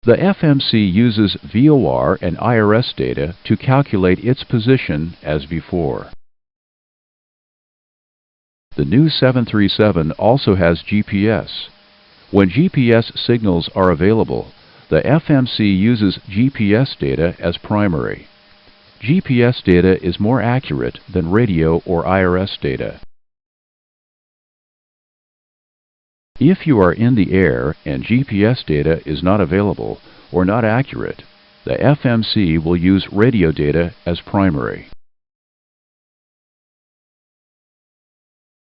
The FMC uses VOR and IRS data to calculate its position as before. The new 737 also has GPS. When GPS signals are available, the FMC uses GPS data as primary. GPS data is more accurate than radio or IRS data. If you are in the air and GPS data is not available or not accurate, the FMC will use radio data as primary.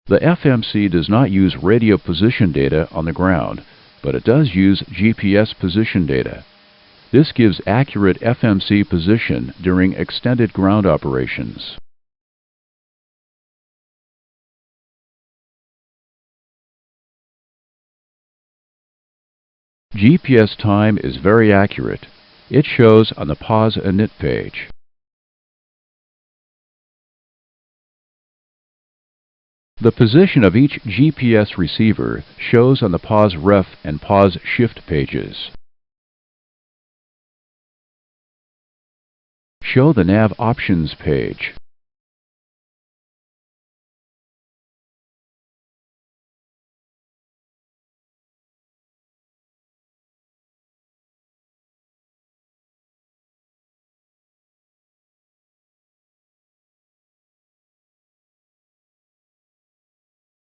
The FMC does not use radio position data on the ground, but it does use GPS position data. This gives accurate FMC position during extended ground operations. GPS time is very accurate. It shows on the pause init page. The position of each GPS receiver shows on the pause ref and pause shift pages. Show the nav options page.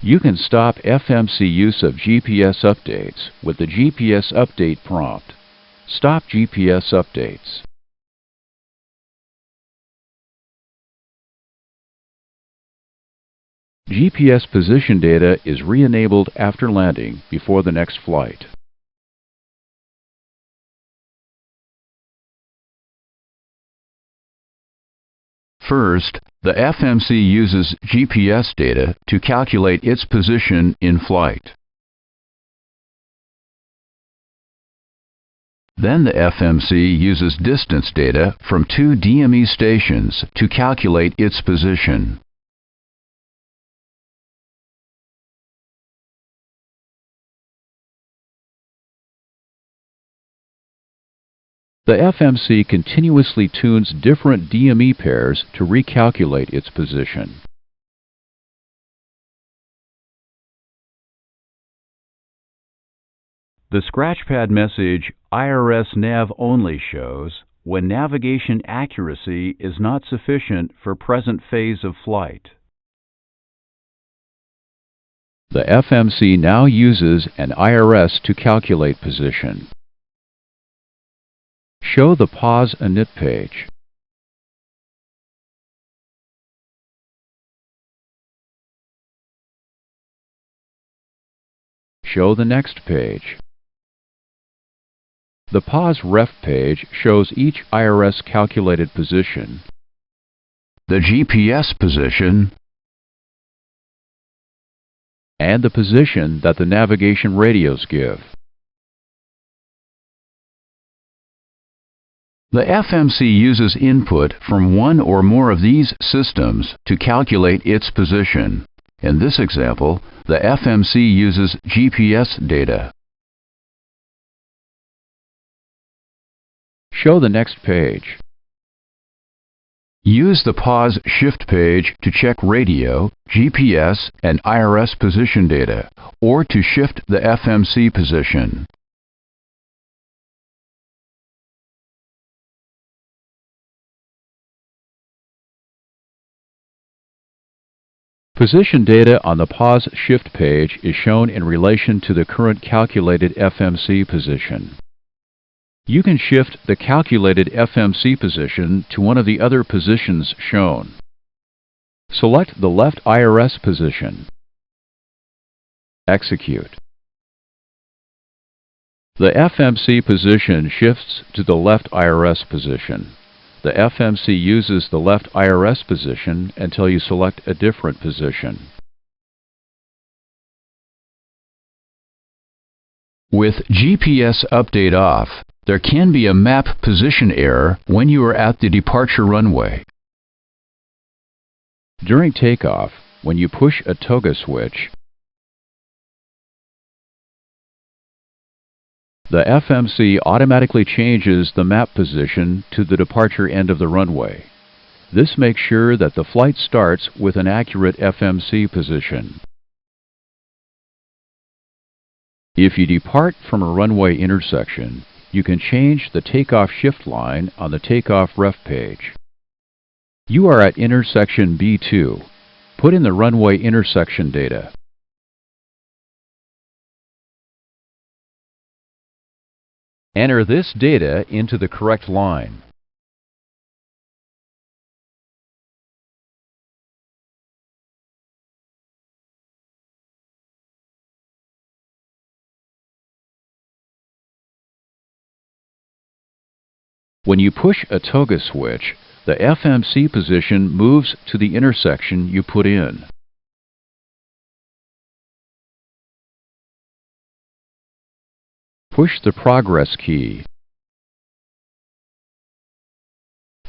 You can stop FMC use of GPS updates with the GPS update prompt. Stop GPS updates. GPS position data is re-enabled after landing before the next flight. First, the FMC uses GPS data to calculate its position in flight. Then the FMC uses distance data from 2 DME stations to calculate its position. The FMC continuously tunes different DME pairs to recalculate its position. The scratchpad message IRS nav only shows when navigation accuracy is not sufficient for present phase of flight. The FMC now uses an IRS to calculate position. Show the pause init page. Show the next page. The pause ref page shows each IRS calculated position, the GPS position, and the position that the navigation radios give. The FMC uses input from one or more of these systems to calculate its position. In this example, the FMC uses GPS data. Show the next page. Use the pause shift page to check radio, GPS, and IRS position data, or to shift the FMC position. Position data on the pause shift page is shown in relation to the current calculated FMC position. You can shift the calculated FMC position to one of the other positions shown. Select the left IRS position. Execute. The FMC position shifts to the left IRS position. The FMC uses the left IRS position until you select a different position. With GPS update off, there can be a map position error when you are at the departure runway. During takeoff, when you push a toga switch, The FMC automatically changes the map position to the departure end of the runway. This makes sure that the flight starts with an accurate FMC position. If you depart from a runway intersection, you can change the takeoff shift line on the takeoff ref page. You are at intersection B2. Put in the runway intersection data. Enter this data into the correct line. When you push a toga switch, the FMC position moves to the intersection you put in. Push the progress key.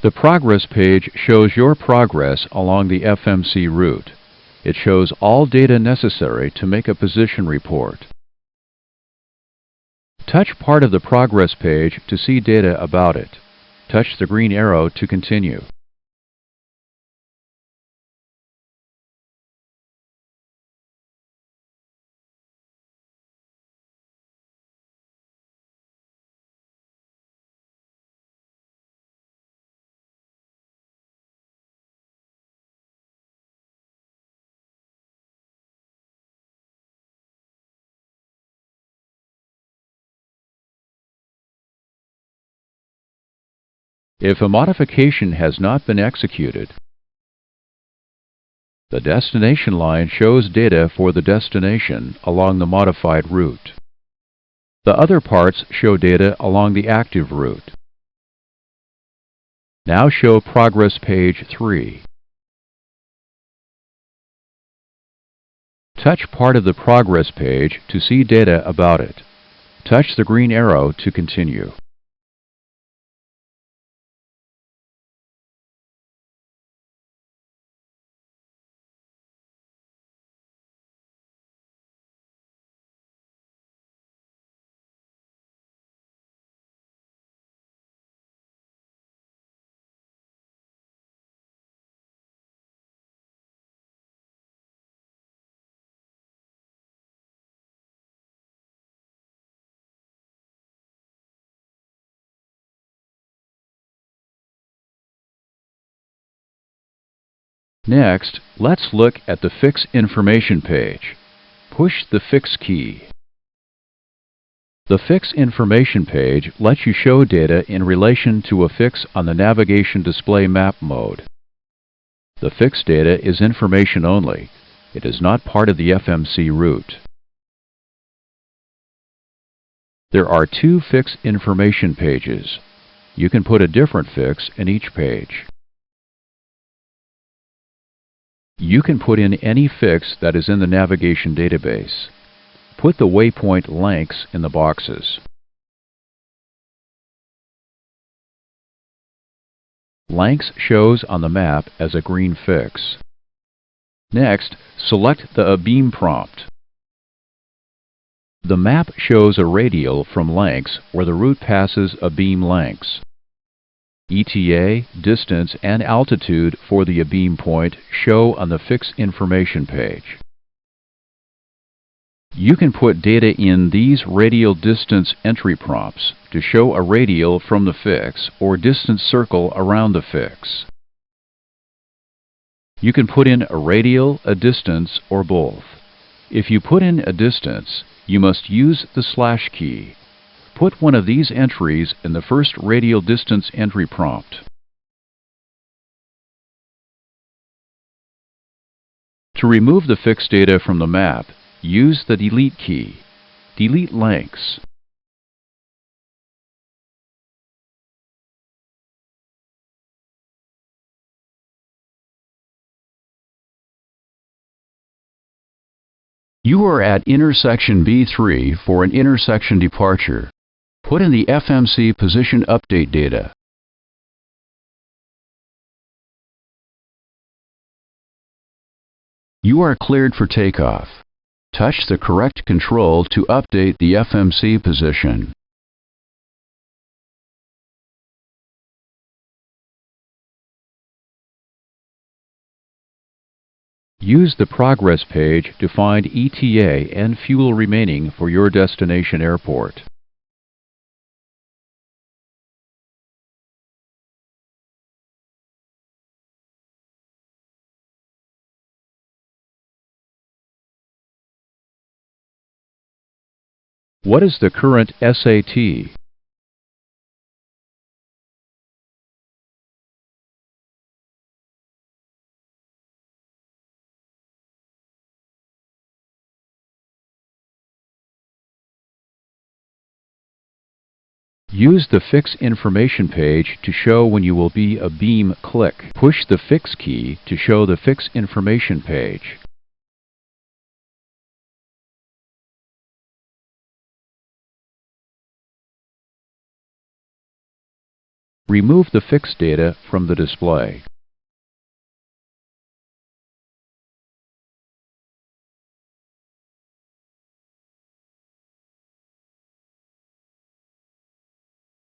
The progress page shows your progress along the FMC route. It shows all data necessary to make a position report. Touch part of the progress page to see data about it. Touch the green arrow to continue. If a modification has not been executed, the destination line shows data for the destination along the modified route. The other parts show data along the active route. Now show Progress Page 3. Touch part of the progress page to see data about it. Touch the green arrow to continue. Next, let's look at the Fix Information page. Push the Fix key. The Fix Information page lets you show data in relation to a fix on the navigation display map mode. The fix data is information only. It is not part of the FMC route. There are two Fix Information pages. You can put a different fix in each page. You can put in any fix that is in the navigation database. Put the waypoint lengths in the boxes. Lengths shows on the map as a green fix. Next, select the Abeam prompt. The map shows a radial from lengths where the route passes Abeam lengths. ETA, distance, and altitude for the Abeam point show on the Fix Information page. You can put data in these radial distance entry prompts to show a radial from the fix or distance circle around the fix. You can put in a radial, a distance, or both. If you put in a distance, you must use the slash key. Put one of these entries in the first radial distance entry prompt. To remove the fixed data from the map, use the Delete key. Delete lengths. You are at intersection B3 for an intersection departure. Put in the FMC position update data. You are cleared for takeoff. Touch the correct control to update the FMC position. Use the Progress page to find ETA and fuel remaining for your destination airport. What is the current SAT? Use the Fix Information page to show when you will be a beam click. Push the Fix key to show the Fix Information page. Remove the Fix data from the display.